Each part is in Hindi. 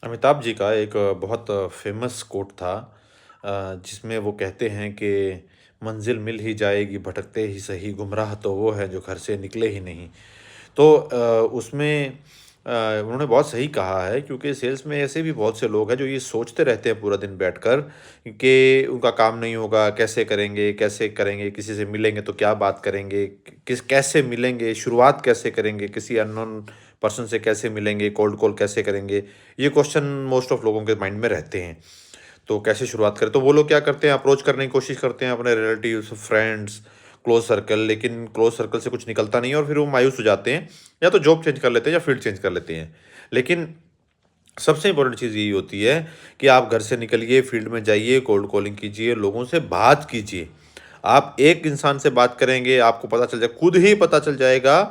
अमिताभ जी का एक बहुत फेमस कोट था, जिसमें वो कहते हैं कि मंजिल मिल ही जाएगी भटकते ही सही, गुमराह तो वो है जो घर से निकले ही नहीं। तो उसमें उन्होंने बहुत सही कहा है, क्योंकि सेल्स में ऐसे भी बहुत से लोग हैं जो ये सोचते रहते हैं पूरा दिन बैठकर कि उनका काम नहीं होगा, कैसे करेंगे, किसी से मिलेंगे तो क्या बात करेंगे, कैसे मिलेंगे, शुरुआत कैसे करेंगे, किसी अननोन पर्सन से कैसे मिलेंगे, कोल्ड कॉल कैसे करेंगे। ये क्वेश्चन मोस्ट ऑफ लोगों के माइंड में रहते हैं। तो कैसे शुरुआत करें? तो वो लोग क्या करते हैं, अप्रोच करने की कोशिश करते हैं अपने रिलेटिव्स, फ्रेंड्स, क्लोज सर्कल, लेकिन क्लोज सर्कल से कुछ निकलता नहीं है और फिर वो मायूस हो जाते हैं, या तो जॉब चेंज कर लेते हैं या फील्ड चेंज कर लेते हैं। लेकिन सबसे इम्पोर्टेंट चीज़ यही होती है कि आप घर से निकलिए, फील्ड में जाइए, कोल्ड कॉलिंग कीजिए, लोगों से बात कीजिए। आप एक इंसान से बात करेंगे, आपको पता चल जाए, खुद ही पता चल जाएगा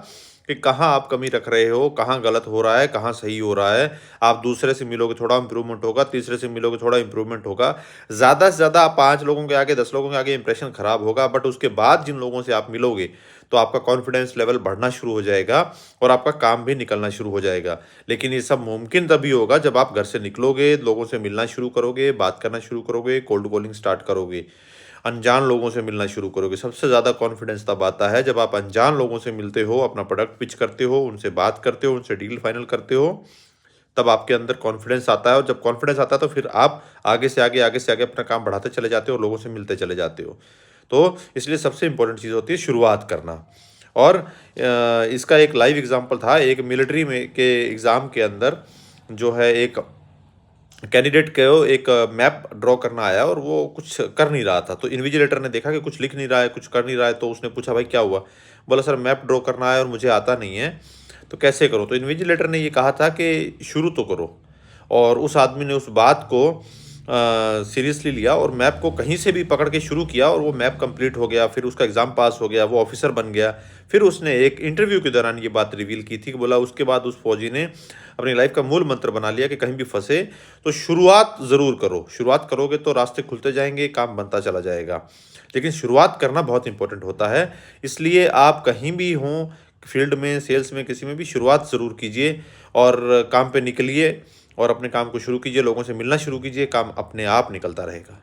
कि कहाँ आप कमी रख रहे हो, कहाँ गलत हो रहा है, कहाँ सही हो रहा है। आप दूसरे से मिलोगे, थोड़ा इम्प्रूवमेंट होगा, तीसरे से मिलोगे, थोड़ा इम्प्रूवमेंट होगा। ज़्यादा से ज़्यादा आप 5 लोगों के आगे, 10 लोगों के आगे इंप्रेशन खराब होगा, बट उसके बाद जिन लोगों से आप मिलोगे, तो आपका कॉन्फिडेंस लेवल बढ़ना शुरू हो जाएगा और आपका काम भी निकलना शुरू हो जाएगा। लेकिन ये सब मुमकिन तभी होगा जब आप घर से निकलोगे, लोगों से मिलना शुरू करोगे, बात करना शुरू करोगे, कोल्ड कॉलिंग स्टार्ट करोगे, अनजान लोगों से मिलना शुरू करोगे। सबसे ज़्यादा कॉन्फिडेंस तब आता है जब आप अनजान लोगों से मिलते हो, अपना प्रोडक्ट पिच करते हो, उनसे बात करते हो, उनसे डील फाइनल करते हो, तब आपके अंदर कॉन्फिडेंस आता है। और जब कॉन्फिडेंस आता है तो फिर आप आगे से आगे अपना काम बढ़ाते चले जाते हो, लोगों से मिलते चले जाते हो। तो इसलिए सबसे इम्पोर्टेंट चीज़ होती है शुरुआत करना। और इसका एक लाइव एग्ज़ाम्पल था, एक मिलिट्री में के एग्ज़ाम के अंदर जो है, एक कैंडिडेट को एक मैप ड्रॉ करना आया और वो कुछ कर नहीं रहा था। तो इन्विजिलेटर ने देखा कि कुछ लिख नहीं रहा है, कुछ कर नहीं रहा है, तो उसने पूछा, भाई क्या हुआ? बोला, सर मैप ड्रॉ करना है और मुझे आता नहीं है, तो कैसे करूँ? तो इन्विजिलेटर ने ये कहा था कि शुरू तो करो। और उस आदमी ने उस बात को सीरियसली लिया और मैप को कहीं से भी पकड़ के शुरू किया और वो मैप कंप्लीट हो गया। फिर उसका एग्ज़ाम पास हो गया, वो ऑफिसर बन गया। फिर उसने एक इंटरव्यू के दौरान ये बात रिवील की थी कि बोला, उसके बाद उस फौजी ने अपनी लाइफ का मूल मंत्र बना लिया कि कहीं भी फंसे तो शुरुआत ज़रूर करो। शुरुआत करोगे तो रास्ते खुलते जाएंगे, काम बनता चला जाएगा। लेकिन शुरुआत करना बहुत इंपॉर्टेंट होता है। इसलिए आप कहीं भी हों, फील्ड में, सेल्स में, किसी में भी शुरुआत ज़रूर कीजिए और काम पे निकलिए और अपने काम को शुरू कीजिए, लोगों से मिलना शुरू कीजिए, काम अपने आप निकलता रहेगा।